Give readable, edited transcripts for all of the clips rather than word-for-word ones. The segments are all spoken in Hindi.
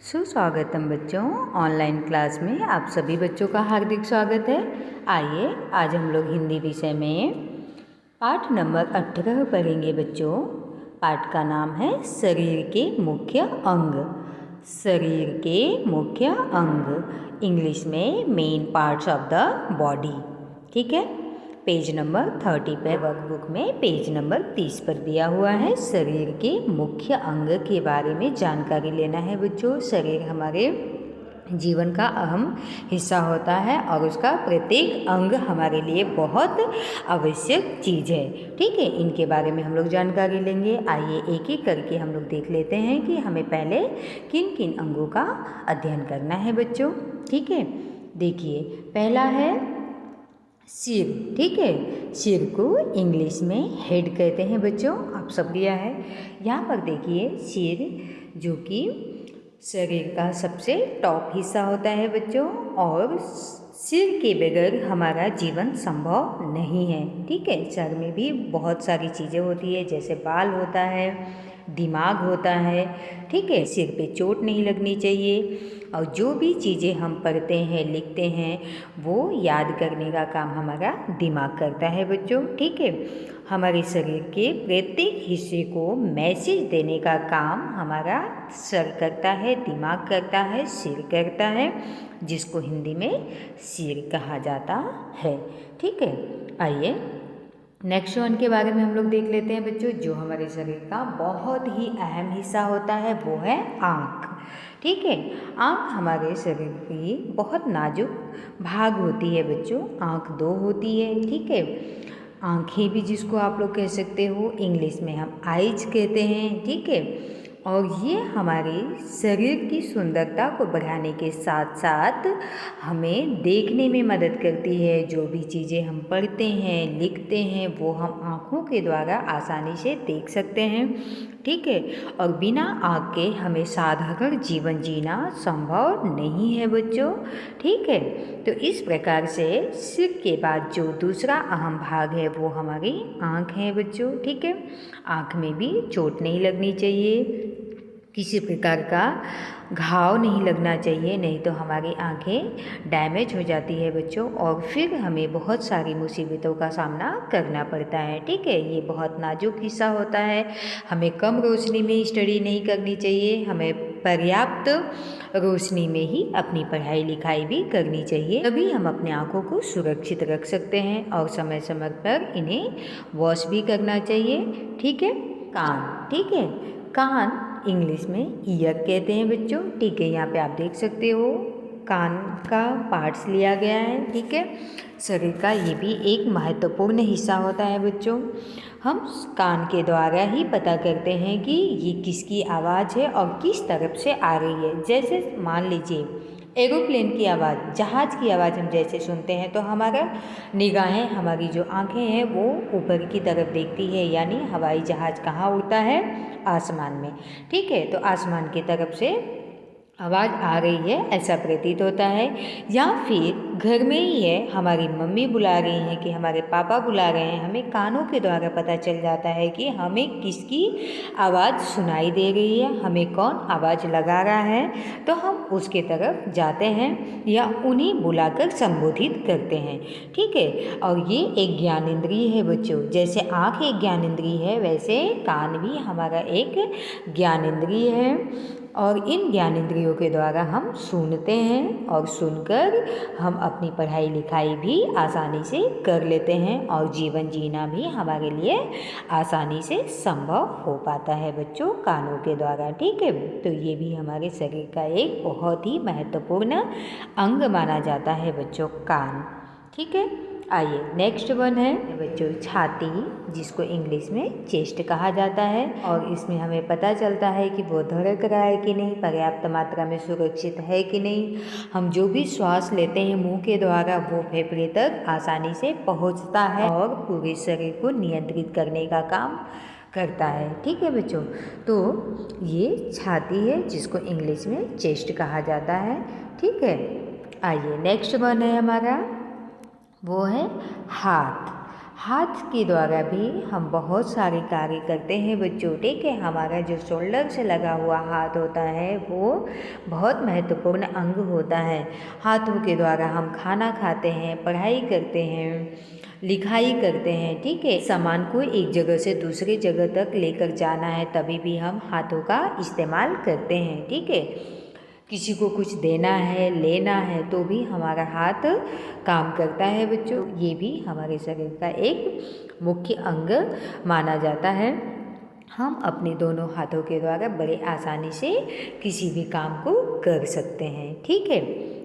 सुस्वागतम बच्चों, ऑनलाइन क्लास में आप सभी बच्चों का हार्दिक स्वागत है। आइए आज हम लोग हिंदी विषय में पाठ नंबर 18 पढ़ेंगे बच्चों। पाठ का नाम है शरीर के मुख्य अंग। शरीर के मुख्य अंग, इंग्लिश में main parts of the body. ठीक है, पेज नंबर 30 पे वर्कबुक में पेज नंबर 30 पर दिया हुआ है। शरीर के मुख्य अंग के बारे में जानकारी लेना है बच्चों। शरीर हमारे जीवन का अहम हिस्सा होता है और उसका प्रत्येक अंग हमारे लिए बहुत आवश्यक चीज़ है। ठीक है, इनके बारे में हम लोग जानकारी लेंगे। आइए एक एक करके हम लोग देख लेते हैं कि हमें पहले किन किन अंगों का अध्ययन करना है बच्चों। ठीक है, देखिए पहला है सिर। ठीक है, सिर को इंग्लिश में हेड कहते हैं बच्चों, आप सब लिया है। यहाँ पर देखिए सिर जो कि शरीर का सबसे टॉप हिस्सा होता है बच्चों, और सिर के बगैर हमारा जीवन संभव नहीं है। ठीक है, सर में भी बहुत सारी चीज़ें होती है, जैसे बाल होता है, दिमाग होता है। ठीक है, सिर पे चोट नहीं लगनी चाहिए, और जो भी चीज़ें हम पढ़ते हैं लिखते हैं वो याद करने का काम हमारा दिमाग करता है बच्चों। ठीक है, हमारे शरीर के प्रत्येक हिस्से को मैसेज देने का काम हमारा सर करता है, दिमाग करता है, सिर करता है, जिसको हिंदी में सिर कहा जाता है। ठीक है, आइए नेक्स्ट वन के बारे में हम लोग देख लेते हैं बच्चों। जो हमारे शरीर का बहुत ही अहम हिस्सा होता है वो है आँख। ठीक है, आँख हमारे शरीर की बहुत नाजुक भाग होती है बच्चों। आँख दो होती है। ठीक है, आँखें भी जिसको आप लोग कह सकते हो, इंग्लिश में हम आइज कहते हैं। ठीक है, और ये हमारे शरीर की सुंदरता को बढ़ाने के साथ साथ हमें देखने में मदद करती है। जो भी चीज़ें हम पढ़ते हैं लिखते हैं वो हम आँखों के द्वारा आसानी से देख सकते हैं। ठीक है, और बिना आँख के हमें साधारण जीवन जीना संभव नहीं है बच्चों। ठीक है, तो इस प्रकार से सिर के बाद जो दूसरा अहम भाग है वो हमारी आँख है बच्चों। ठीक है, आँख में भी चोट नहीं लगनी चाहिए, किसी प्रकार का घाव नहीं लगना चाहिए, नहीं तो हमारी आंखें डैमेज हो जाती है बच्चों, और फिर हमें बहुत सारी मुसीबतों का सामना करना पड़ता है। ठीक है, ये बहुत नाजुक हिस्सा होता है। हमें कम रोशनी में स्टडी नहीं करनी चाहिए, हमें पर्याप्त रोशनी में ही अपनी पढ़ाई लिखाई भी करनी चाहिए, तभी हम अपने आँखों को सुरक्षित रख सकते हैं, और समय समय पर इन्हें वॉश भी करना चाहिए। ठीक है, कान। ठीक है, कान इंग्लिश में ईयर कहते हैं बच्चों। ठीक है, यहाँ पे आप देख सकते हो कान का पार्ट्स लिया गया है। ठीक है, शरीर का ये भी एक महत्वपूर्ण हिस्सा होता है बच्चों। हम कान के द्वारा ही पता करते हैं कि ये किसकी आवाज़ है और किस तरफ से आ रही है। जैसे मान लीजिए एरोप्लेन की आवाज़, जहाज़ की आवाज़ हम जैसे सुनते हैं तो हमारा निगाहें, हमारी जो आंखें हैं वो ऊपर की तरफ देखती है, यानी हवाई जहाज़ कहाँ उड़ता है, आसमान में। ठीक है, तो आसमान की तरफ से आवाज़ आ रही है ऐसा प्रतीत होता है, या फिर घर में ही है, हमारी मम्मी बुला रही हैं कि हमारे पापा बुला रहे हैं, हमें कानों के द्वारा पता चल जाता है कि हमें किसकी आवाज़ सुनाई दे रही है, हमें कौन आवाज़ लगा रहा है, तो हम उसके तरफ जाते हैं या उन्हें बुलाकर संबोधित करते हैं। ठीक है, और ये एक ज्ञानेंद्रिय है बच्चों। जैसे आँख एक ज्ञानेंद्रिय है, वैसे कान भी हमारा एक ज्ञानेंद्रिय है, और इन ज्ञानेंद्रियों के द्वारा हम सुनते हैं, और सुनकर हम अपनी पढ़ाई लिखाई भी आसानी से कर लेते हैं, और जीवन जीना भी हमारे लिए आसानी से संभव हो पाता है बच्चों, कानों के द्वारा। ठीक है, तो ये भी हमारे शरीर का एक बहुत ही महत्वपूर्ण अंग माना जाता है बच्चों, कान। ठीक है, आइए नेक्स्ट वन है बच्चों छाती, जिसको इंग्लिश में चेस्ट कहा जाता है, और इसमें हमें पता चलता है कि वो धड़क रहा है कि नहीं, पर्याप्त मात्रा में सुरक्षित है कि नहीं। हम जो भी श्वास लेते हैं मुंह के द्वारा वो फेफड़े तक आसानी से पहुंचता है और पूरे शरीर को नियंत्रित करने का काम करता है। ठीक है बच्चों, तो ये छाती है जिसको इंग्लिश में चेस्ट कहा जाता है। ठीक है, आइए नेक्स्ट वन है हमारा, वो है हाथ। हाथ के द्वारा भी हम बहुत सारे कार्य करते हैं बच्चों, ठीक है। हमारा जो शोल्डर से लगा हुआ हाथ होता है वो बहुत महत्वपूर्ण अंग होता है। हाथों के द्वारा हम खाना खाते हैं, पढ़ाई करते हैं, लिखाई करते हैं, ठीक है। सामान को एक जगह से दूसरी जगह तक लेकर जाना है तभी भी हम हाथों का इस्तेमाल करते हैं, ठीक है। किसी को कुछ देना है, लेना है तो भी हमारा हाथ काम करता है बच्चों। ये भी हमारे शरीर का एक मुख्य अंग माना जाता है। हम अपने दोनों हाथों के द्वारा बड़े आसानी से किसी भी काम को कर सकते हैं, ठीक है।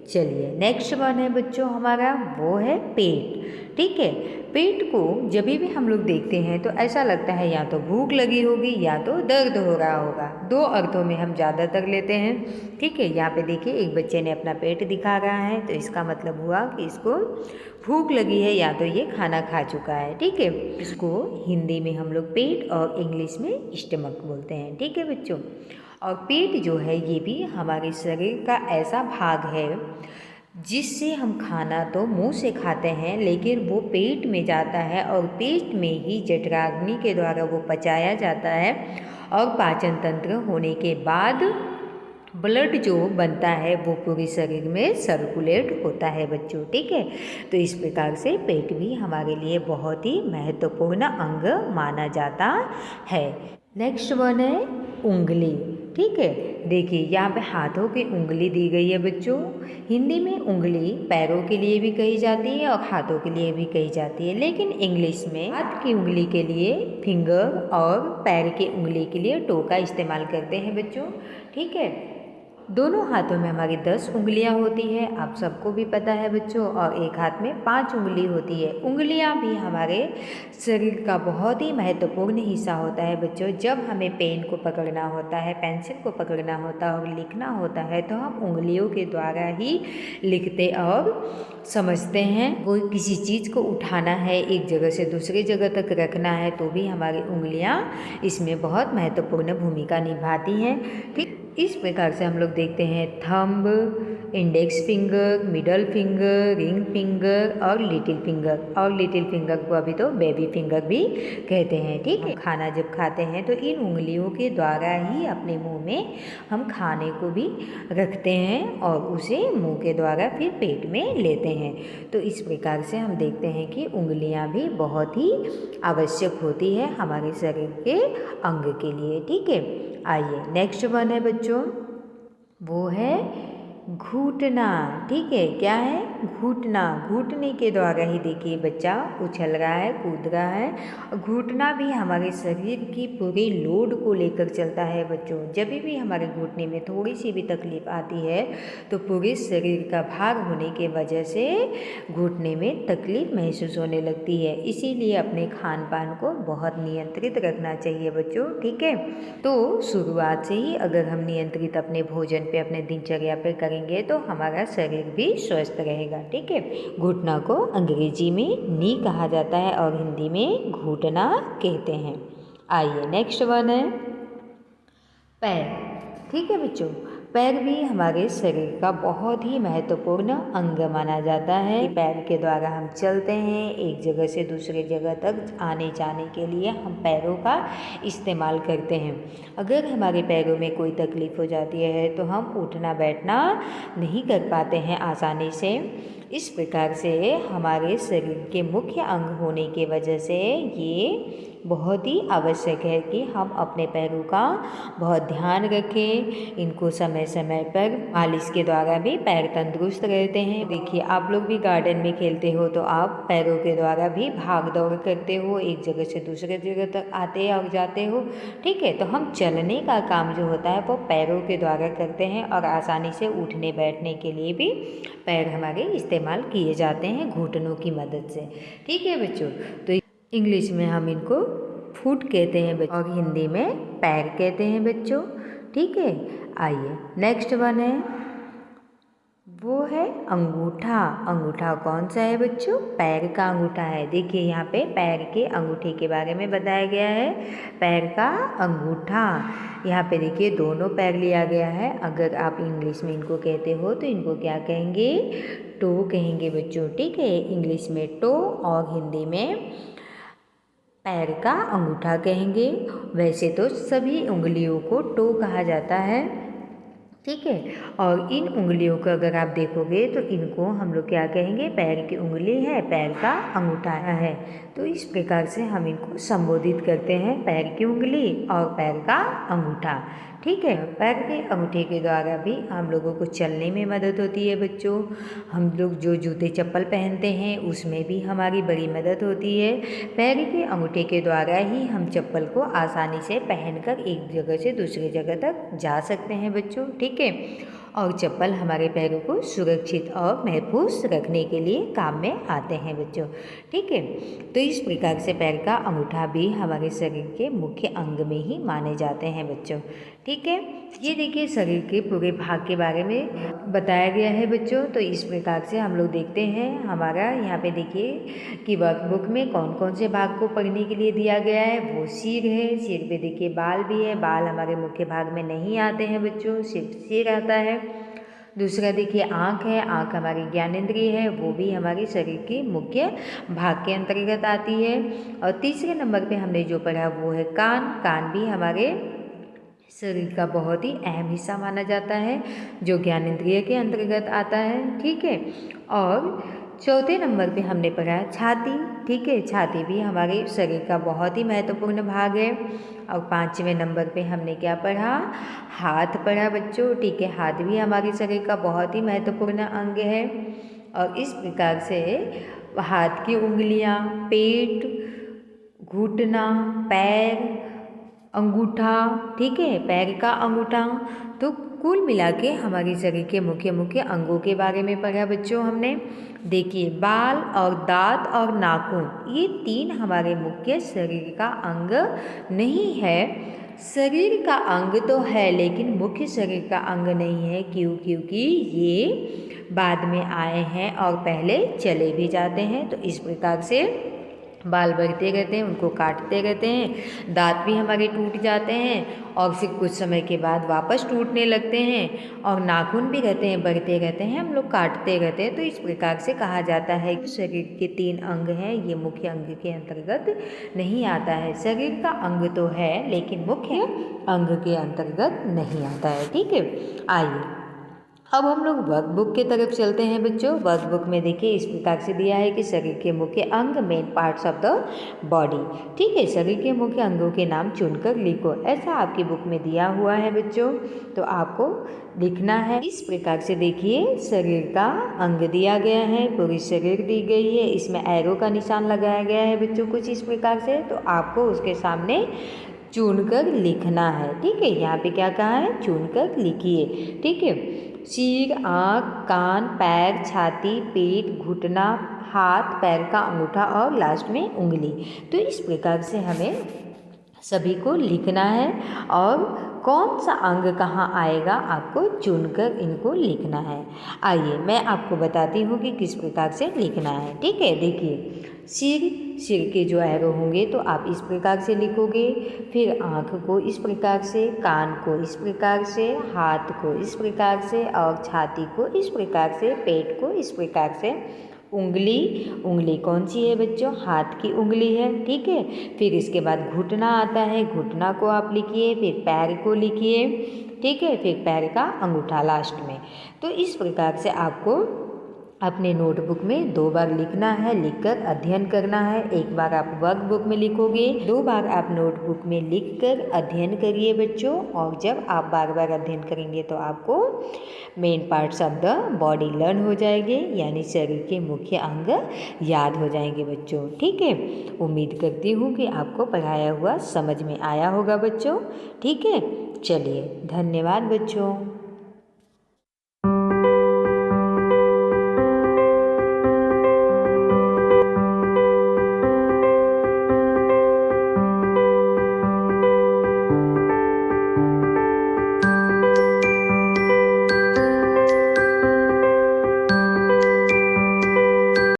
चलिए नेक्स्ट वन है बच्चों हमारा, वो है पेट, ठीक है। पेट को जब भी हम लोग देखते हैं तो ऐसा लगता है या तो भूख लगी होगी या तो दर्द हो रहा होगा। दो अर्थों में हम ज़्यादातर लेते हैं, ठीक है। यहाँ पे देखिए एक बच्चे ने अपना पेट दिखा रहा है तो इसका मतलब हुआ कि इसको भूख लगी है या तो ये खाना खा चुका है, ठीक है। इसको हिंदी में हम लोग पेट और इंग्लिश में स्टमक बोलते हैं, ठीक है बच्चों। और पेट जो है ये भी हमारे शरीर का ऐसा भाग है जिससे हम खाना तो मुंह से खाते हैं लेकिन वो पेट में जाता है और पेट में ही जठराग्नि के द्वारा वो पचाया जाता है और पाचन तंत्र होने के बाद ब्लड जो बनता है वो पूरे शरीर में सर्कुलेट होता है बच्चों, ठीक है। तो इस प्रकार से पेट भी हमारे लिए बहुत ही महत्वपूर्ण अंग माना जाता है। नेक्स्ट वन है उंगली, ठीक है। देखिए यहाँ पे हाथों की उंगली दी गई है बच्चों। हिंदी में उंगली पैरों के लिए भी कही जाती है और हाथों के लिए भी कही जाती है, लेकिन इंग्लिश में हाथ की उंगली के लिए फिंगर और पैर की उंगली के लिए टो का इस्तेमाल करते हैं बच्चों, ठीक है। दोनों हाथों में हमारी 10 उंगलियां होती है, आप सबको भी पता है बच्चों, और एक हाथ में 5 उंगली होती है। उंगलियां भी हमारे शरीर का बहुत ही महत्वपूर्ण हिस्सा होता है बच्चों। जब हमें पेन को पकड़ना होता है, पेंसिल को पकड़ना होता है और लिखना होता है तो हम उंगलियों के द्वारा ही लिखते और समझते हैं। कोई किसी चीज़ को उठाना है, एक जगह से दूसरी जगह तक रखना है तो भी हमारी उंगलियां इसमें बहुत महत्वपूर्ण भूमिका निभाती हैं, ठीक। इस प्रकार से हम लोग देखते हैं thumb, index finger, middle finger, ring finger और लिटिल फिंगर। और लिटिल फिंगर को अभी तो बेबी फिंगर भी कहते हैं, ठीक है। खाना जब खाते हैं तो इन उंगलियों के द्वारा ही अपने मुंह में हम खाने को भी रखते हैं और उसे मुंह के द्वारा फिर पेट में लेते हैं। तो इस प्रकार से हम देखते हैं कि उंगलियां भी बहुत ही आवश्यक होती है हमारे शरीर के अंग के लिए, ठीक है। आइए नेक्स्ट वन है बच्चों, वो है घुटना, ठीक है। क्या है? घुटना। घुटने के द्वारा ही देखिए बच्चा उछल रहा है, कूद रहा है। और घुटना भी हमारे शरीर की पूरी लोड को लेकर चलता है बच्चों। जब भी हमारे घुटने में थोड़ी सी भी तकलीफ आती है तो पूरे शरीर का भार होने के वजह से घुटने में तकलीफ महसूस होने लगती है। इसीलिए अपने खान पान को बहुत नियंत्रित रखना चाहिए बच्चों, ठीक है। तो शुरुआत से ही अगर हम नियंत्रित अपने भोजन पे, अपने दिनचर्या पे करेंगे तो हमारा शरीर भी स्वस्थ रहेगा, ठीक है। घुटना को अंग्रेजी में नी कहा जाता है और हिंदी में घुटना कहते हैं। आइए नेक्स्ट वन है पैर, ठीक है बच्चों। पैर भी हमारे शरीर का बहुत ही महत्वपूर्ण अंग माना जाता है। पैर के द्वारा हम चलते हैं, एक जगह से दूसरी जगह तक आने जाने के लिए हम पैरों का इस्तेमाल करते हैं। अगर हमारे पैरों में कोई तकलीफ़ हो जाती है तो हम उठना बैठना नहीं कर पाते हैं आसानी से। इस प्रकार से हमारे शरीर के मुख्य अंग होने की वजह से ये बहुत ही आवश्यक है कि हम अपने पैरों का बहुत ध्यान रखें। इनको समय समय पर मालिश के द्वारा भी पैर तंदुरुस्त रहते हैं। देखिए आप लोग भी गार्डन में खेलते हो तो आप पैरों के द्वारा भी भाग दौड़ करते हो, एक जगह से दूसरे जगह तक आते और जाते हो, ठीक है। तो हम चलने का काम जो होता है वो पैरों के द्वारा करते हैं और आसानी से उठने बैठने के लिए भी पैर हमारे इस्तेमाल किए जाते हैं घुटनों की मदद से, ठीक है बच्चों। तो इंग्लिश में हम इनको फुट कहते हैं बच्चों और हिंदी में पैर कहते हैं बच्चों, ठीक है। आइए नेक्स्ट वन है, वो है अंगूठा। अंगूठा कौन सा है बच्चों? पैर का अंगूठा है। देखिए यहाँ पे पैर के अंगूठे के बारे में बताया गया है। पैर का अंगूठा, यहाँ पे देखिए दोनों पैर लिया गया है। अगर आप इंग्लिश में इनको कहते हो तो इनको क्या कहेंगे? टो कहेंगे बच्चों, ठीक है। इंग्लिश में टो और हिंदी में पैर का अंगूठा कहेंगे। वैसे तो सभी उंगलियों को टो कहा जाता है, ठीक है। और इन उंगलियों को अगर आप देखोगे तो इनको हम लोग क्या कहेंगे, पैर की उंगली है, पैर का अंगूठा है। तो इस प्रकार से हम इनको संबोधित करते हैं, पैर की उंगली और पैर का अंगूठा, ठीक है। पैर के अंगूठे के द्वारा भी हम लोगों को चलने में मदद होती है बच्चों। हम लोग जो जूते चप्पल पहनते हैं उसमें भी हमारी बड़ी मदद होती है। पैर के अंगूठे के द्वारा ही हम चप्पल को आसानी से पहनकर एक जगह से दूसरी जगह तक जा सकते हैं बच्चों, ठीक है। और चप्पल हमारे पैरों को सुरक्षित और महफूज रखने के लिए काम में आते हैं बच्चों, ठीक है। तो इस प्रकार से पैर का अंगूठा भी हमारे शरीर के मुख्य अंग में ही माने जाते हैं बच्चों, ठीक है। ये देखिए शरीर के पूरे भाग के बारे में बताया गया है बच्चों। तो इस प्रकार से हम लोग देखते हैं, हमारा यहाँ पे देखिए कि वर्कबुक में कौन कौन से भाग को पढ़ने के लिए दिया गया है। वो सिर है, सिर पे देखिए बाल भी है, बाल हमारे मुख्य भाग में नहीं आते हैं बच्चों, सिर्फ सिर आता है। दूसरा देखिए आँख है, आँख हमारी ज्ञानेंद्रिय है, वो भी हमारे शरीर की मुख्य भाग के अंतर्गत आती है। और तीसरे नंबर पे हमने जो पढ़ा वो है कान। कान भी हमारे शरीर का बहुत ही अहम हिस्सा माना जाता है, जो ज्ञानेंद्रिय के अंतर्गत आता है, ठीक है। और चौथे नंबर पे हमने पढ़ा है छाती, ठीक है। छाती भी हमारे शरीर का बहुत ही महत्वपूर्ण भाग है। और पाँचवें नंबर पे हमने क्या पढ़ा, हाथ पढ़ा बच्चों, ठीक है। हाथ भी हमारे शरीर का बहुत ही महत्वपूर्ण अंग है। और इस प्रकार से हाथ की उंगलियां, पेट, घुटना, पैर, अंगूठा, ठीक है, पैर का अंगूठा, तो कुल मिला के हमारे शरीर के मुख्य अंगों के बारे में पढ़ा बच्चों हमने। देखिए बाल और दांत और नाखून, ये तीन हमारे मुख्य शरीर का अंग नहीं है। शरीर का अंग तो है लेकिन मुख्य शरीर का अंग नहीं है। क्यों? क्योंकि ये बाद में आए हैं और पहले चले भी जाते हैं। तो इस प्रकार से बाल बढ़ते रहते हैं, उनको काटते रहते हैं, दांत भी हमारे टूट जाते हैं और फिर कुछ समय के बाद वापस टूटने लगते हैं। और नाखून भी रहते हैं, बढ़ते रहते हैं, हम लोग काटते रहते हैं। तो इस प्रकार से कहा जाता है कि शरीर के तीन अंग हैं, ये मुख्य अंग के अंतर्गत नहीं आता है। शरीर का अंग तो है लेकिन मुख्य अंग के अंतर्गत नहीं आता है, ठीक है। आइए अब हम लोग वर्कबुक की तरफ चलते हैं बच्चों। वर्कबुक में देखिए इस प्रकार से दिया है कि शरीर के मुख्य अंग, main parts of the body, ठीक है। शरीर के मुख्य अंगों के नाम चुनकर लिखो, ऐसा आपकी बुक में दिया हुआ है बच्चों। तो आपको लिखना है इस प्रकार से। देखिए शरीर का अंग दिया गया है, पूरी शरीर दी गई है, इसमें एरो का निशान लगाया गया है बच्चों, कुछ इस प्रकार से। तो आपको उसके सामने चुनकर लिखना है, ठीक है। यहाँ पे क्या कहा है, चुनकर लिखिए, ठीक है। सिर, आँख, कान, पैर, छाती, पेट, घुटना, हाथ, पैर का अंगूठा और लास्ट में उंगली। तो इस प्रकार से हमें सभी को लिखना है और कौन सा अंग कहाँ आएगा आपको चुनकर इनको लिखना है। आइए मैं आपको बताती हूँ कि किस प्रकार से लिखना है, ठीक है। देखिए सिर के जो एरो होंगे तो आप इस प्रकार से लिखोगे, फिर आँख को इस प्रकार से, कान को इस प्रकार से, हाथ को इस प्रकार से और छाती को इस प्रकार से, पेट को इस प्रकार से। उंगली कौन सी है बच्चों, हाथ की उंगली है, ठीक है। फिर इसके बाद घुटना आता है, घुटना को आप लिखिए, फिर पैर को लिखिए, ठीक है, फिर पैर का अंगूठा लास्ट में। तो इस प्रकार से आपको अपने नोटबुक में 2 बार लिखना है, लिखकर अध्ययन करना है। एक बार आप वर्कबुक में लिखोगे, 2 बार आप नोटबुक में लिखकर अध्ययन करिए बच्चों। और जब आप बार बार अध्ययन करेंगे तो आपको main parts of the body learn हो जाएंगे, यानी शरीर के मुख्य अंग याद हो जाएंगे बच्चों, ठीक है। उम्मीद करती हूँ कि आपको पढ़ाया हुआ समझ में आया होगा बच्चों, ठीक है। चलिए धन्यवाद बच्चों।